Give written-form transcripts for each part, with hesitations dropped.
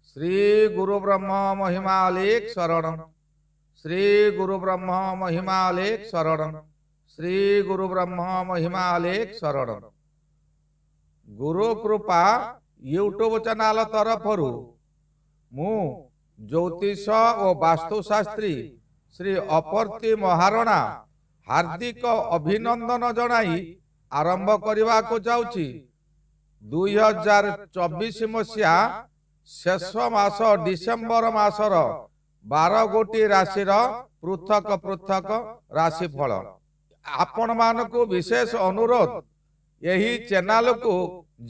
श्री गुरु ब्रह्म महिमालेख शरण। श्री गुरु ब्रह्म महिमालेख शरण। श्री गुरु ब्रह्म महिमालेख शरण। गुरु कृपा यूट्यूब चैनल तरफरु मु ज्योतिष और वास्तुशास्त्री श्री अपर्ति महारणा हार्दिक अभिनंदन जनाई आरंभ करने को जाऊँगी। 2024 मसीहा शेष मास डिसेम्बर मासर 12 गोटी राशि पृथक पृथक राशिफल आपण मानकु विशेष अनुरोध यही चैनल को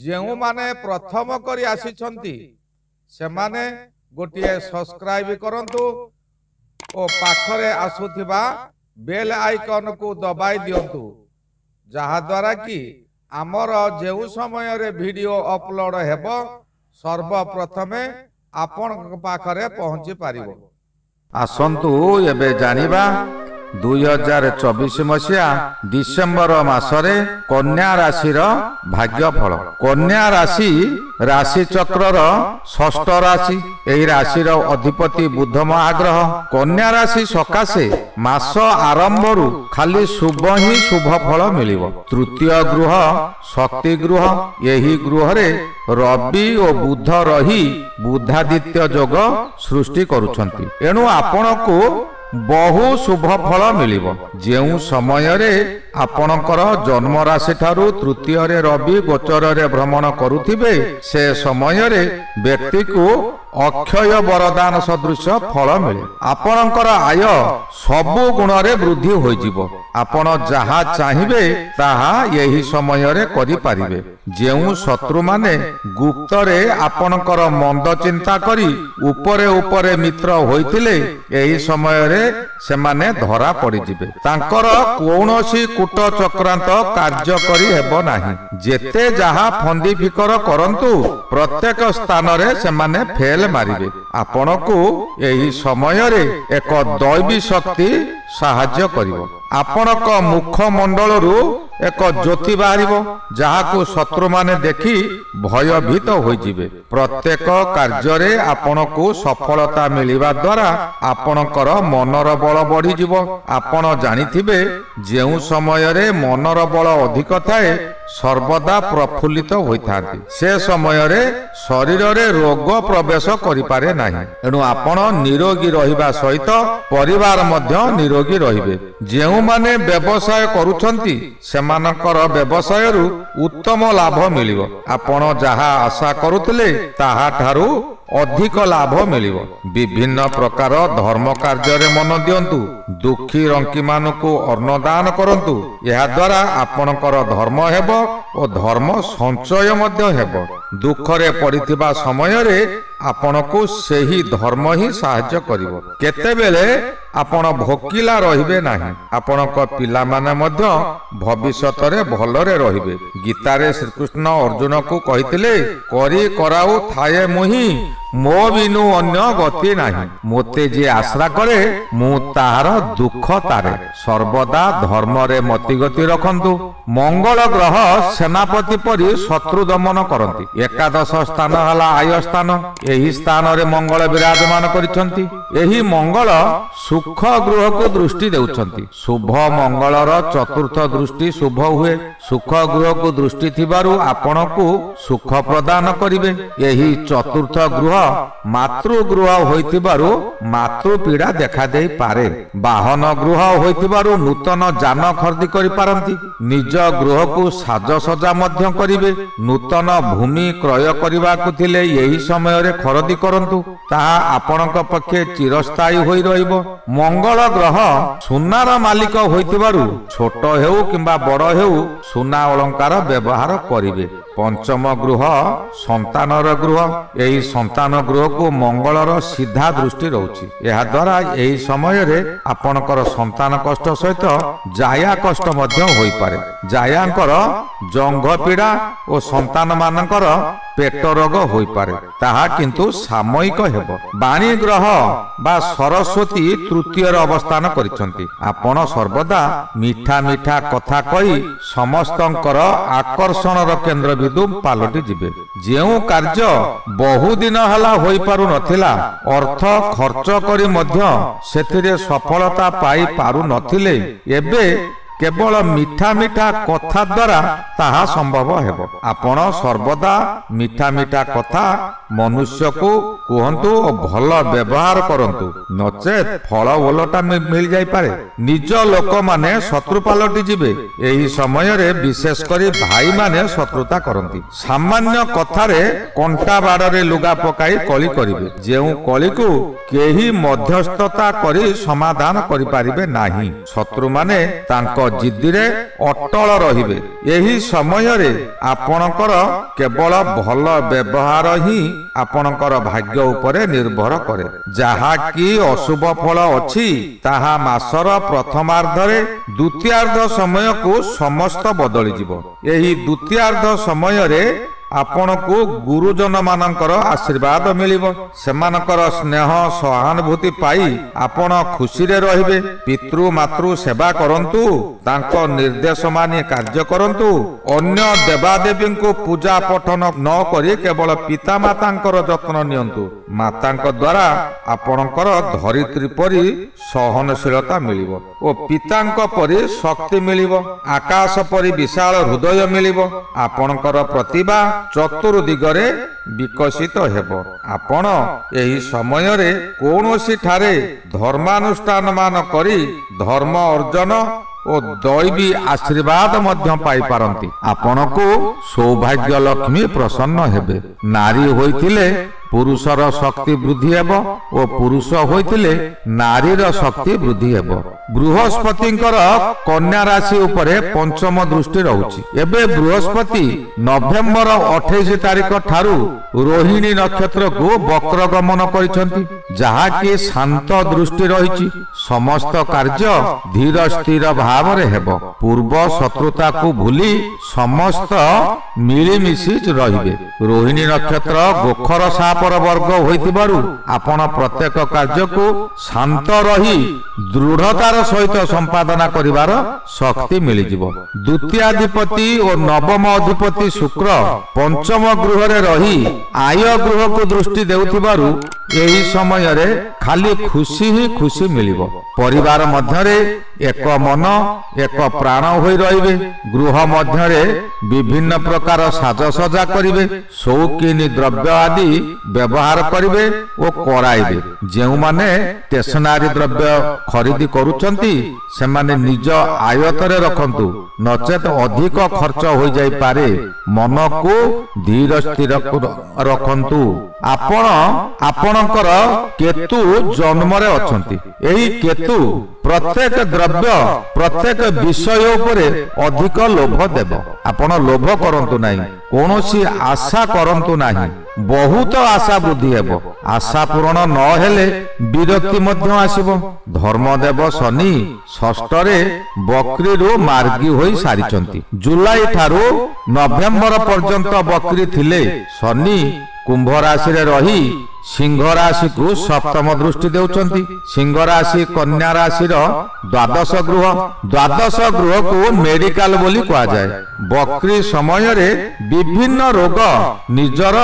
जेउ माने प्रथम करी आसीछंती से माने गोटे सब्सक्राइब करंतु और पाखरे आसुथिबा बेल आइकन को दबाई दियंतु जहा द्वारा कि आमर जेउ समय रे वीडियो अपलोड हेबो सर्वप्रथमे आपण पाखरे पहुंची पारिबो। आसंतु एबे जानिबा 2024 मसीहा डिसेम्बर मासरे कन्या राशि भाग्यफल। कन्या राशि राशि चक्रर षष्ठ राशि। एही राशि अधिपति बुध महाग्रह। कन्या राशि सकाशे मास आरंभरु खाली शुभ ही शुभ फल मिलिबो। तृतीय गृह शक्ति गृह। यही गृह रे रवि और बुध रही बुधादित्य योग सृष्टि करुछंती। एणु आपणको बहु शुभ फल मिलिबो। जेउ समय रे आपणकर जन्म राशि ठारू तृतीय रे रवि गोचर रे भ्रमण करुथिबे से समय रे व्यक्ति को अक्षय वरदान सदृश फल मिले। आपणकर आय सबु गुण रे वृद्धि होई जिवो। आपण जहा चाहिबे ताहा यही समय रे करि पारिबे। जेउ शत्रु माने गुप्त रे आपणकर मंद चिंता करी उपरे उपरे मित्र होइथिले एही समय रे सेमाने धरा पड़ी जिबे। तांकर कोनोसी कूट चक्रांत कार्य करी हेबो नाही। जेते जहा फंदी फिकर करंतु प्रत्येक स्थान रे सेमाने फेल मारिबे। आपनको एही समय रे एक दैवी शक्ति साहाय्य करिवो। आपणक मुखमंडल रु एक ज्योति बाहरिबो जहाको शत्रु माने देखि भयभीत होई जिवे। प्रत्येक कार्य रे आपणको सफलता मिलिबा द्वारा आपणकर मनर बल बढ़ी जिवो। आपण जानिथिबे जेउ समय रे मनर बल अधिक थाए सर्वदा प्रफुल्लित होइथांती। से समय रे शरीर रे रोग प्रवेश करि पारे नाही। एणु आपण निरोगी रहिबा सहित परिवार मध्य निरोगी रहिबे। जेउ माने व्यवसाय करूछंती सेमानकर व्यवसाय रु उत्तम लाभ मिलिबो। आपण जहा आशा करुथिले ताहा ठारू अधिक लाभ मिलिबो। विभिन्न प्रकार धर्म कार्य रे मन दियंतु। दुखी रंकी मानकु अन्नदान करंतु। यह द्वारा आपणकर धर्म हेबो और धर्म संचय मध्य हेबो। दुख रे पड़िथिबा समय रे आपणको सेही धर्म ही साहाय्य करिवो। केतेबेले आपण भोकिला रहिबे नाही। आपणक पिला माने मध्य भविष्यत रे भलरे रहिबे। गीता रे श्री कृष्ण अर्जुन को कहिथिले करी कराउ थाए मुही मो बिनु अन्य गति नाही। मोते जे आश्रा करे मु ताहार दुख तारे। सर्वदा धर्म रे मति गति रखंतु। मंगल ग्रह सेनापति परि शत्रु दमन करंती। एकादश स्थान हला आय स्थान। एही स्थान रे मंगल विराजमान करिसंती। एही मंगल सुख गृह को दृष्टि देउछंती। शुभ मंगलर चतुर्थ दृष्टि शुभ हुए। सुख गृह को दृष्टि थिबारु आपणको सुख प्रदान करिवे। एही चतुर्थ गृह मातृ गृह होइथिबारु मातृ पीड़ा देखा दे पारे। वाहन गृह होइथिबारु नूतन जान खरीदी करि पारंती। निज गृह को साजसजा मध्य करिवे। नूतन भूमि क्रय करिबा को थिले यही समय रे खरीदी करंतु। ताहा आपणक पक्षे चिरस्थायी होई रहिबो। मंगल ग्रह सुनार मालिक होइथिबारु छोट हेउ किंबा बड़ हेउ सुना अलंकार व्यवहार करिवे। पंचम गृह संतानर गृह। एही संतान गृह को मंगलर सीधा दृष्टि रहउछि। एहा द्वारा एही समय रे आपणकर संतान कष्ट सहित जाया कष्ट मध्य होई पारे। जायांकर जंघ पीड़ा और संतान मानकर ପେଟ ରୋଗ ହୋଇପାରେ, ତାହା କିନ୍ତୁ ସାମୟିକ ହେବ। ବାଣୀ ଗ୍ରହ ବା ସରସ୍ୱତୀ ତୃତୀୟରେ ଅବସ୍ଥାନ କରିଛନ୍ତି। ଆପଣ ସର୍ବଦା ମିଠା ମିଠା କଥା କହି ସମସ୍ତଙ୍କର ଆକର୍ଷଣର କେନ୍ଦ୍ରବିନ୍ଦୁ ପାଲଟି ଯିବେ। ଯେଉଁ କାର୍ଯ୍ୟ ବହୁଦିନ ହେଲା ହୋଇପାରୁନଥିଲା, ଅର୍ଥ ଖର୍ଚ୍ଚ କରି ମଧ୍ୟ ସେଥିରେ ସଫଳତା ପାଇ ପାରୁନଥିଲେ, ଏବେ କେବଳ ମିଠା ମିଠା କଥା ଦ୍ୱାରା ତାହା ସମ୍ଭବ ହେବ। ଆପଣ ସର୍ବଦା ମିଠା ମିଠା କଥା ମନୁଷ୍ୟକୁ କୁହନ୍ତୁ ଓ ଭଲ ବ୍ୟବହାର କରନ୍ତୁ, ନଚେତ୍ ଫଳ ଓଲଟା ମିଳିଯାଇପାରେ। ନିଜ ଲୋକମାନେ ଶତ୍ରୁ ପାଲଟି ଯିବେ। ଏହି ସମୟରେ ବିଶେଷ କରି ଭାଇମାନେ ଶତ୍ରୁତା କରନ୍ତି। ସାମାନ୍ୟ କଥାରେ କଣ୍ଟା ବାଡ଼ରେ ଲୁଗା ପକାଇ କଳି କରିବେ, ଯେଉଁ କଳିକୁ କେହି ମଧ୍ୟସ୍ଥତା କରି ସମାଧାନ କରିପାରିବେ ନାହିଁ। ଶତ୍ରୁମାନେ ତାଙ୍କ ଜିଦ୍ଦିରେ ଅଟଳ ରହିବେ। ଏହି ସମୟରେ ଆପଣଙ୍କର କେବଳ ଭଲ ବ୍ୟବହାର ହିଁ ଆପଣଙ୍କର ଭାଗ୍ୟ ଉପରେ ନିର୍ଭର କରେ। ଯାହା କି ଅଶୁଭ ଫଳ ଅଛି, ତାହା ମାସର ପ୍ରଥମାର୍ଦ୍ଧରେ ଦ୍ୱିତୀୟାର୍ଦ୍ଧ ସମୟକୁ ସମସ୍ତ ବଦଳିଯିବ। ଏହି ଦ୍ୱିତୀୟାର୍ଦ୍ଧ ସମୟରେ ଆପଣଙ୍କୁ ଗୁରୁଜନ ମାନଙ୍କର ଆଶୀର୍ବାଦ ମିଳିବ। ସେମାନଙ୍କର ସ୍ନେହ ସହାନୁଭୂତି ପାଇ ଆପଣ ଖୁସିରେ ରହିବେ। ପିତୃ ମାତୃ ସେବା କରନ୍ତୁ, ତାଙ୍କ ନିର୍ଦ୍ଦେଶ ମାନି କାର୍ଯ୍ୟ କରନ୍ତୁ। ଅନ୍ୟ ଦେବାଦେବୀଙ୍କୁ ପୂଜା ପଠନ ନ କରି କେବଳ ପିତାମାତାଙ୍କର ଯତ୍ନ ନିଅନ୍ତୁ। ମାତାଙ୍କ ଦ୍ୱାରା ଆପଣଙ୍କର ଧରିତ୍ରୀ ପରି ସହନଶୀଳତା ମିଳିବ ଓ ପିତାଙ୍କ ପରି ଶକ୍ତି ମିଳିବ। ଆକାଶ ପରି ବିଶାଳ ହୃଦୟ ମିଳିବ। ଆପଣଙ୍କର ପ୍ରତିଭା ଚତୁର୍ଦିଗରେ ବିକଶିତ ହେବ। ଆପଣ ଏହି ସମୟରେ କୌଣସି ଠାରେ ଧର୍ମାନୁଷ୍ଠାନ ମାନ କରି ଧର୍ମ ଅର୍ଜନ ଓ ଦୈବୀ ଆଶୀର୍ବାଦ ମଧ୍ୟ ପାଇପାରନ୍ତି। ଆପଣଙ୍କୁ ସୌଭାଗ୍ୟ ଲକ୍ଷ୍ମୀ ପ୍ରସନ୍ନ ହେବେ। ନାରୀ ହୋଇଥିଲେ ପୁରୁଷର ଶକ୍ତି ବୃଦ୍ଧି ହେବ ଓ ପୁରୁଷ ହୋଇଥିଲେ ନାରୀର ଶକ୍ତି ବୃଦ୍ଧି ହେବ। ବୃହସ୍ପତିଙ୍କର କନ୍ୟା ରାଶି ଉପରେ ପଞ୍ଚମ ଦୃଷ୍ଟି ରହୁଛି। ଏବେ ବୃହସ୍ପତି ନଭେମ୍ବର 28 ତାରିଖ ଠାରୁ ରୋହିଣୀ ନକ୍ଷତ୍ରକୁ ବକ୍ର ଗମନ କରିଛନ୍ତି, ଯାହାକି ଶାନ୍ତ ଦୃଷ୍ଟି ରହିଛି। ସମସ୍ତ କାର୍ଯ୍ୟ ଧୀର ସ୍ଥିର ଭାବରେ ହେବ। ପୂର୍ବ ଶତ୍ରୁତାକୁ ଭୁଲି ସମସ୍ତ ମିଳିମିଶି ରହିବେ। ରୋହିଣୀ ନକ୍ଷତ୍ର ଗୋଖର ସାପ ବର୍ଗ ହୋଇଥିବାରୁ ଆପଣ ପ୍ରତ୍ୟେକ କାର୍ଯ୍ୟକୁ ଶାନ୍ତ ରହି ଦୃଢତାର ସହିତ ସମ୍ପାଦନା କରିବାର ଶକ୍ତି ମିଳିଯିବ। ଦ୍ୱିତୀୟାଧିପତି ଓ ନବମ ଅଧିପତି ଶୁକ୍ର ପଞ୍ଚମ ଗୃହରେ ରହି ଆୟ ଗୃହକୁ ଦୃଷ୍ଟି ଦେଉଥିବାରୁ ଏହି ସମୟରେ ଖାଲି ଖୁସି ହିଁ ଖୁସି ମିଳିବ। ପରିବାର ମଧ୍ୟରେ ଏକ ମନ ଏକ ପ୍ରାଣ ହୋଇ ରହିବେ। ଗୃହ ମଧ୍ୟରେ ବିଭିନ୍ନ ପ୍ରକାର ସାଜସଜା କରିବେ। ସୌକିନୀ ଦ୍ରବ୍ୟ ଆଦି ବ୍ୟବହାର କରିବେ ଓ କରାଇବେ। ଯେଉଁମାନେ ଷ୍ଟେସନାରୀ ଦ୍ରବ୍ୟ ଖରିଦି କରୁଛନ୍ତି, ସେମାନେ ନିଜ ଆୟତରେ ରଖନ୍ତୁ, ନଚେତ ଅଧିକ ଖର୍ଚ୍ଚ ହୋଇଯାଇପାରେ। ମନକୁ ଧୀର ସ୍ଥିର ରଖନ୍ତୁ। ଆପଣଙ୍କର କେତୁ ଜନ୍ମରେ ଅଛନ୍ତି। ଏହି କେତୁ ପ୍ରତ୍ୟେକ ଦ୍ରବ୍ୟ ପ୍ରତ୍ୟେକ ବିଷୟ ଉପରେ ଅଧିକ ଲୋଭ ଦେବ। ଆପଣ ଲୋଭ କରନ୍ତୁ ନାହିଁ, କୌଣସି ଆଶା କରନ୍ତୁ ନାହିଁ। ବହୁତ ଆଶା ବୃଦ୍ଧି ହେବ। ଆଶା ପୂରଣ ନ ହେଲେ ବିରକ୍ତି ମଧ୍ୟ ଆସିବ। ଧର୍ମଦେବ ଶନି ଷଷ୍ଠରେ ବକ୍ରିରୁ ମାର୍ଗୀ ହୋଇ ସାରିଛନ୍ତି। ଜୁଲାଇ ଠାରୁ ନଭେମ୍ବର ପର୍ଯ୍ୟନ୍ତ ବକ୍ରି ଥିଲେ। ଶନି କୁମ୍ଭ ରାଶିରେ ରହି ସିଂହ ରାଶିକୁ ସପ୍ତମ ଦୃଷ୍ଟି ଦେଉଛନ୍ତି। ସିଂହ ରାଶି କନ୍ୟା ରାଶିର ଦ୍ୱାଦଶ ଗୃହ। ଦ୍ୱାଦଶ ଗୃହକୁ ମେଡିକାଲ ବୋଲି କୁହାଯାଏ। ବକ୍ରି ସମୟରେ ବିଭିନ୍ନ ରୋଗ ନିଜର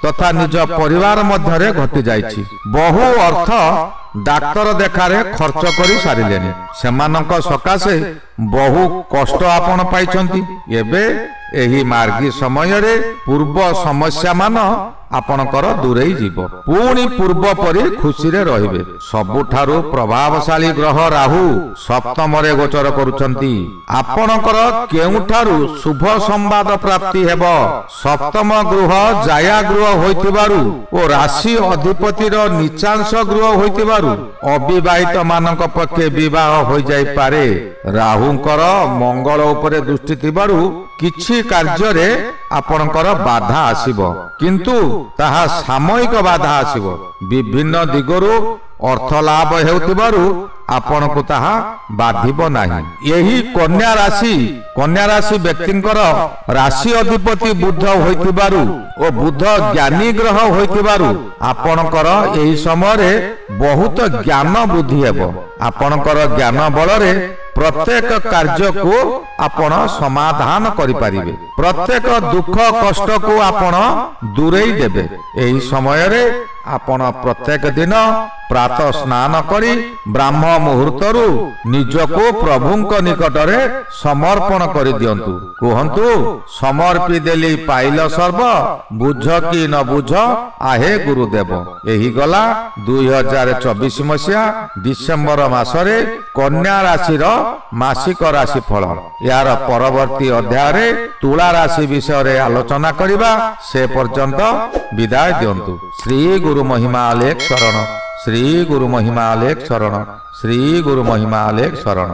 ତଥା ନିଜ ପରିବାର ମଧ୍ୟରେ ଘଟି ଯାଇଛି। ବହୁ ଅର୍ଥ ଡାକ୍ତର ଦେଖାରେ ଖର୍ଚ୍ଚ କରି ସାରିଲେଣି। ସେମାନଙ୍କ ସକାଶେ ବହୁ କଷ୍ଟ ଆପଣ ପାଇଛନ୍ତି। ଏବେ ଏହି ମାର୍ଗୀ ସମୟରେ ପୂର୍ବ ସମସ୍ୟା ମାନ ଆପଣଙ୍କର ଦୂରେଇ ଯିବ। ପୁଣି ପୂର୍ବ ପରି ଖୁସିରେ ରହିବେ। ସବୁଠାରୁ ପ୍ରଭାବଶାଳୀ ଗ୍ରହ ରାହୁ ସପ୍ତମରେ ଗୋଚର କରୁଛନ୍ତି। ଆପଣଙ୍କର କେଉଁଠାରୁ ଶୁଭ ସମ୍ବାଦ ପ୍ରାପ୍ତି ହେବ। ସପ୍ତମ ଗୃହ ଜାୟା ଗୃହ ହୋଇଥିବାରୁ ଓ ରାଶି ଅଧିପତିର ନିଚାଂଶ ଗୃହ ହୋଇଥିବାରୁ ଅବିବାହିତ ମାନଙ୍କ ପକ୍ଷେ ବିବାହ ହୋଇଯାଇପାରେ। ରାହୁଙ୍କର ମଙ୍ଗଳ ଉପରେ ଦୃଷ୍ଟି ଥିବାରୁ କିଛି କାର୍ଯ୍ୟରେ ଆପଣଙ୍କର ବାଧା ଆସିବ, କିନ୍ତୁ ତାହା ସାମୟିକ ବାଧା ଆସିବ। ବିଭିନ୍ନ ଦିଗରୁ ଅର୍ଥ ଲାଭ ହେଉଥିବାରୁ ଆପଣଙ୍କୁ ତାହା ବାଧିବ ନାହିଁ। ଏହି କନ୍ୟା ରାଶି ବ୍ୟକ୍ତିଙ୍କର ରାଶି ଅଧିପତି ବୁଧ ହୋଇଥିବାରୁ ଓ ବୁଧ ଜ୍ଞାନୀ ଗ୍ରହ ହୋଇଥିବାରୁ ଆପଣଙ୍କର ଏହି ସମୟରେ ବହୁତ ଜ୍ଞାନ ବୃଦ୍ଧି ହେବ। ଆପଣଙ୍କର ଜ୍ଞାନ ବଳରେ ପ୍ରତ୍ୟେକ କାର୍ଯ୍ୟକୁ ଆପଣ ସମାଧାନ କରିପାରିବେ। ପ୍ରତ୍ୟେକ ଦୁଃଖ କଷ୍ଟକୁ ଆପଣ ଦୂରେଇ ଦେବେ। ଏହି ସମୟରେ ଆପଣ ପ୍ରତ୍ୟେକ ଦିନ ପ୍ରାତଃ ସ୍ନାନ କରି ବ୍ରାହ୍ମ ମୁହୂର୍ତ୍ତରୁ ନିଜକୁ ପ୍ରଭୁଙ୍କ ନିକଟରେ ସମର୍ପଣ କରିଦିଅନ୍ତୁ। କୁହନ୍ତୁ, ସମର୍ପି ଦେଲି ପାଇଲ ସର୍ବ, ବୁଝ କି ନ ବୁଝ ଆହେ ଗୁରୁଦେବ। ଏହି ଗଲା 2024 ମସିହା ଡିସେମ୍ବର ମାସରେ କନ୍ୟା ରାଶିର ମାସିକ ରାଶିଫଳ। ଏହାର ପରବର୍ତ୍ତୀ ଅଧ୍ୟାୟରେ ତୁଳା ରାଶି ବିଷୟରେ ଆଲୋଚନା କରିବା। ସେ ପର୍ଯ୍ୟନ୍ତ ବିଦାୟ ଦିଅନ୍ତୁ। ଶ୍ରୀ ଗୁରୁ ମହିମା ଆଲେଖ ଶରଣ। ଶ୍ରୀ ଗୁରୁ ମହିମା ଆଲେଖ ଶରଣ। ଶ୍ରୀ ଗୁରୁ ମହିମା ଆଲେଖ ଶରଣ।